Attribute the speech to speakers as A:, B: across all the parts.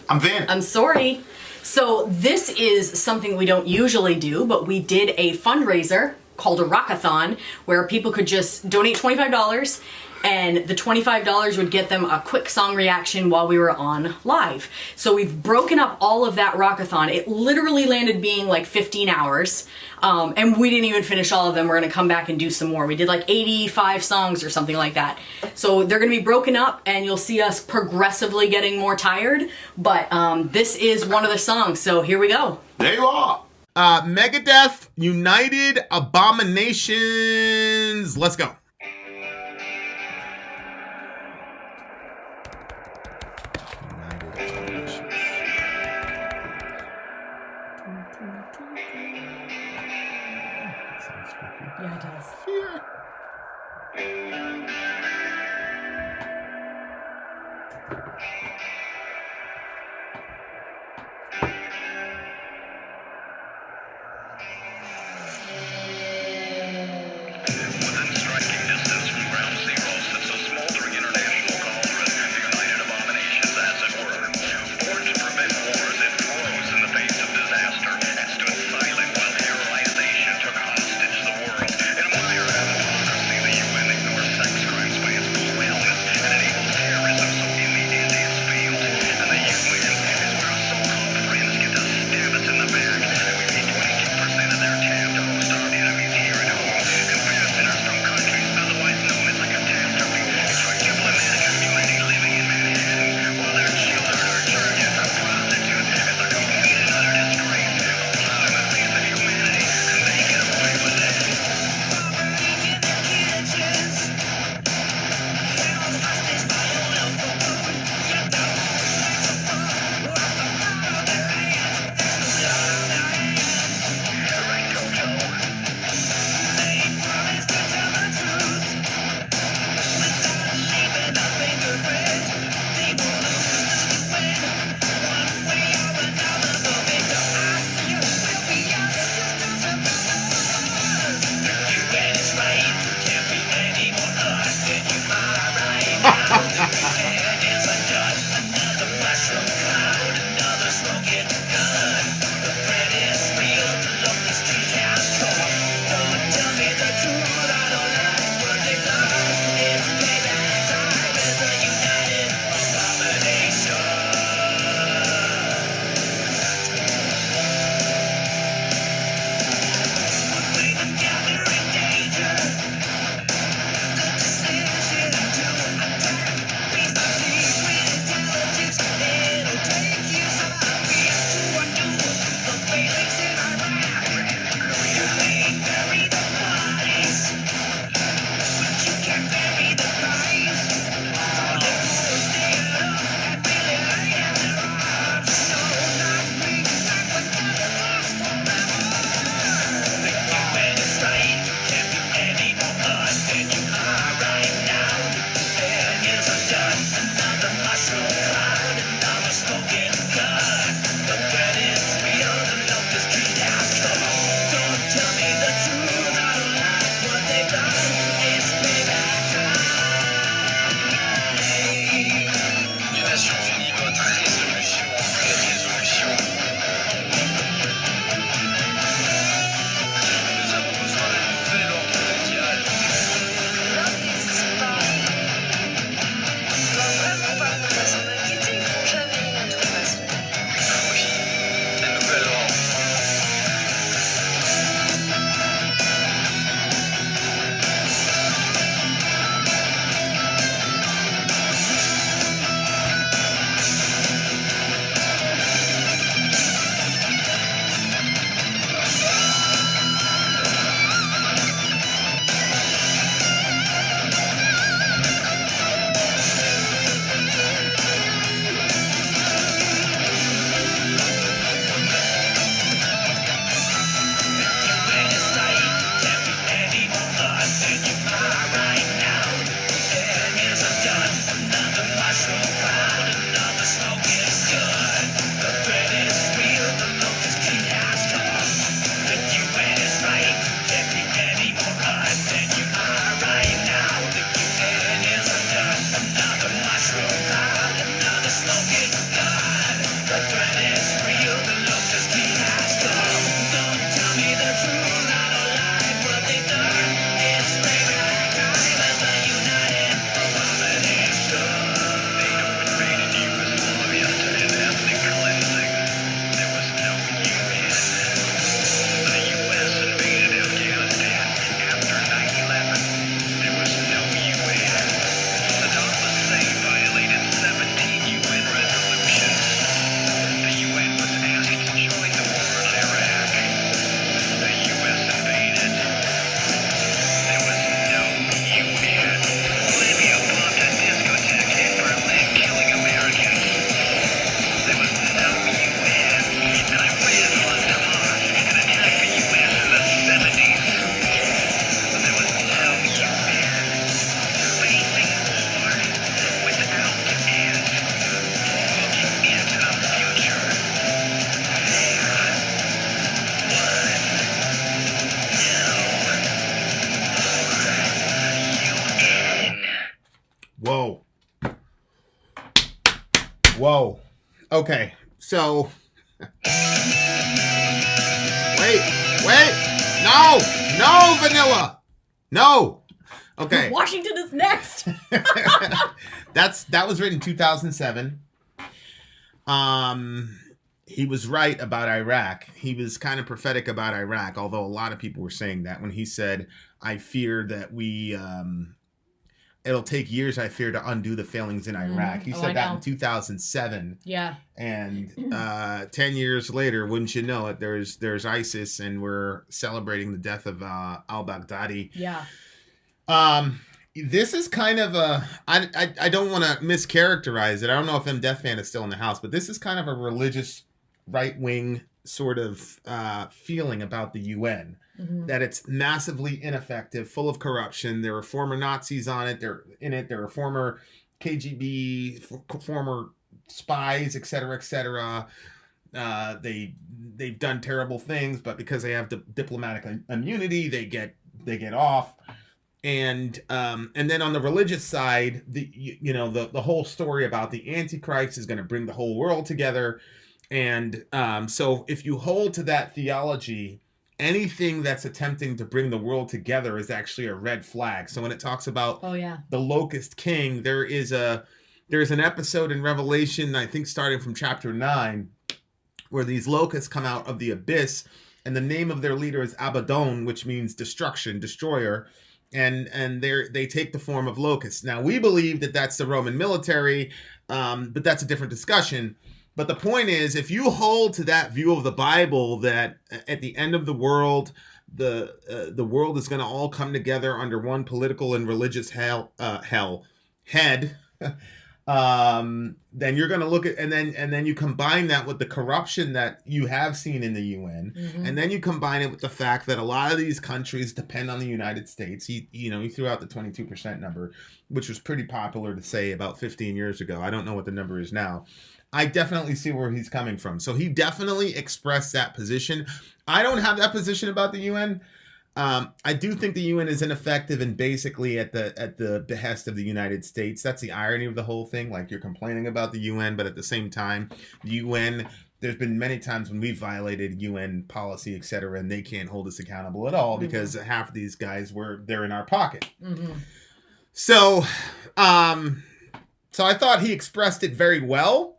A: I'm Vin.
B: I'm Sori. So this is something we don't usually do, but we did a fundraiser called a rockathon where people could just donate $25 and the $25 would get them a quick song reaction while we were on live. So we've broken up all of that rockathon. It literally landed being like 15 hours. And we didn't even finish all of them. We're gonna come back and do some more. We did like 85 songs or something like that. So they're gonna be broken up and you'll see us progressively getting more tired. But this is one of the songs, so here we go.
A: There you are.
C: Megadeth-United, Abominations. Let's go.
B: Yeah, it does.
C: Fear.
D: Within striking distance from ground zero sits a smoldering international cauldron, the United Abominations, as it were. Born to prevent wars, it froze in the face of disaster and stood silent while terrorization took hostage the world. In a mire of democracy, the UN ignores
A: Okay, so wait, no, Vanilla, no. Okay,
B: Washington is next.
A: that was written in 2007. He was right about Iraq. He was kind of prophetic about Iraq, although a lot of people were saying that when he said, "I fear that it'll take years, I fear, to undo the failings in Iraq." He said that in 2007.
B: Yeah.
A: And 10 years later, wouldn't you know it, there's ISIS, and we're celebrating the death of al-Baghdadi.
B: Yeah.
A: This is kind of I don't want to mischaracterize it. I don't know if M. Death Fan is still in the house, but this is kind of a religious right-wing sort of feeling about the UN. Mm-hmm. That it's massively ineffective, full of corruption. There are former Nazis on it. They're in it. There are former KGB, former spies, et cetera, et cetera. They've done terrible things, but because they have diplomatic immunity, they get off. And then on the religious side, the whole story about the Antichrist is going to bring the whole world together. And so if you hold to that theology, anything that's attempting to bring the world together is actually a red flag. So when it talks about the locust king, there's an episode in Revelation, I think starting from chapter 9, where these locusts come out of the abyss, and the name of their leader is Abaddon, which means destruction, destroyer. And they take the form of locusts. Now, we believe that that's the Roman military, but that's a different discussion. But the point is, if you hold to that view of the Bible, that at the end of the world, the world is going to all come together under one political and religious head, then you're going to look at, and then you combine that with the corruption that you have seen in the UN, mm-hmm. and then you combine it with the fact that a lot of these countries depend on the United States. He threw out the 22% number, which was pretty popular to say about 15 years ago. I don't know what the number is now. I definitely see where he's coming from. So he definitely expressed that position. I don't have that position about the UN. I do think the UN is ineffective and basically at the behest of the United States. That's the irony of the whole thing. Like, you're complaining about the UN, but at the same time, the UN, there's been many times when we've violated UN policy, et cetera, and they can't hold us accountable at all, mm-hmm. because half of these guys they're in our pocket. Mm-hmm. So I thought he expressed it very well.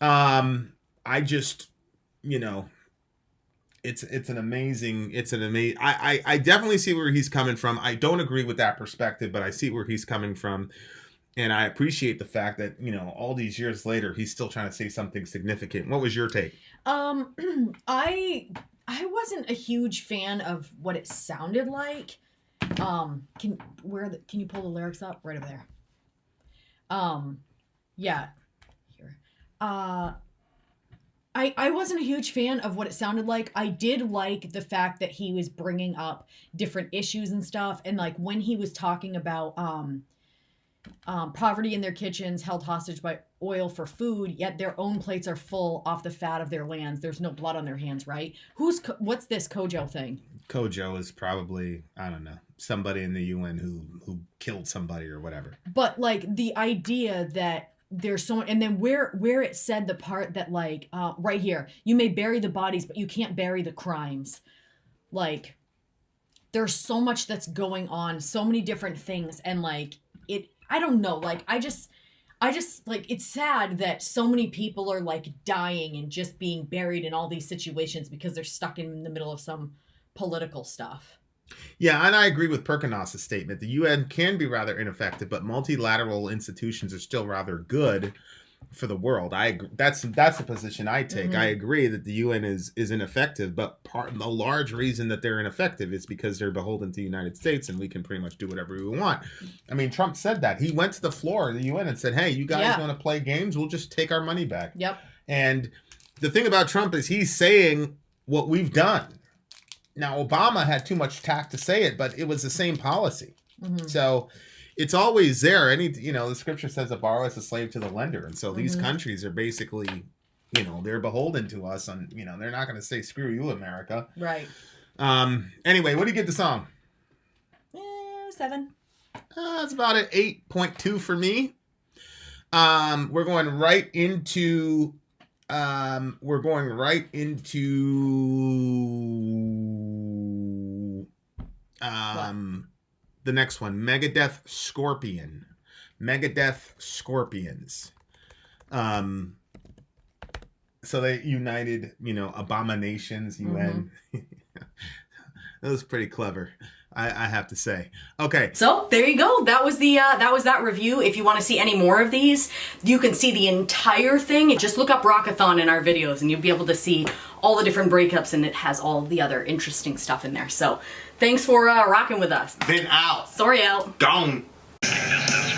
A: I just, it's an amazing, I definitely see where he's coming from. I don't agree with that perspective, but I see where he's coming from. And I appreciate the fact that, all these years later, he's still trying to say something significant. What was your take?
B: I wasn't a huge fan of what it sounded like. Can you pull the lyrics up? Right over there. Yeah. Here. I wasn't a huge fan of what it sounded like. I did like the fact that he was bringing up different issues and stuff. And like when he was talking about poverty in their kitchens, held hostage by oil for food, yet their own plates are full off the fat of their lands. There's no blood on their hands, right? What's this Kojo thing?
A: Kojo is probably, I don't know, somebody in the UN who killed somebody or whatever.
B: But like the idea that there's so much, and then where it said the part that like right here, you may bury the bodies, but you can't bury the crimes. Like, there's so much that's going on, so many different things, and like I don't know, like I just like, it's sad that so many people are like dying and just being buried in all these situations because they're stuck in the middle of some political stuff.
A: Yeah, and I agree with Perkinos' statement. The UN can be rather ineffective, but multilateral institutions are still rather good for the world. I agree. That's the position I take. Mm-hmm. I agree that the UN is ineffective, but a large reason that they're ineffective is because they're beholden to the United States, and we can pretty much do whatever we want. I mean, Trump said that. He went to the floor of the UN and said, "Hey, you guys want to play games? We'll just take our money back."
B: Yep.
A: And the thing about Trump is he's saying what we've done. Now, Obama had too much tact to say it, but it was the same policy. Mm-hmm. So it's always there. The scripture says a borrower is a slave to the lender. And so mm-hmm. these countries are basically, they're beholden to us. And, they're not going to say, screw you, America.
B: Right.
A: Anyway, what do you give the song?
B: 7.
A: It's about an 8.2 for me. We're going right into we're going right into the next one, Megadeth Scorpion. Megadeth Scorpions. So they united, Abominations, UN. That was pretty clever, I have to say. Okay.
B: So there you go. That was that review. If you want to see any more of these, you can see the entire thing. Just look up Rockathon in our videos and you'll be able to see all the different breakups, and it has all the other interesting stuff in there. So thanks for rocking with us.
A: Vin out.
B: Sori out.
A: Gone.
D: Distance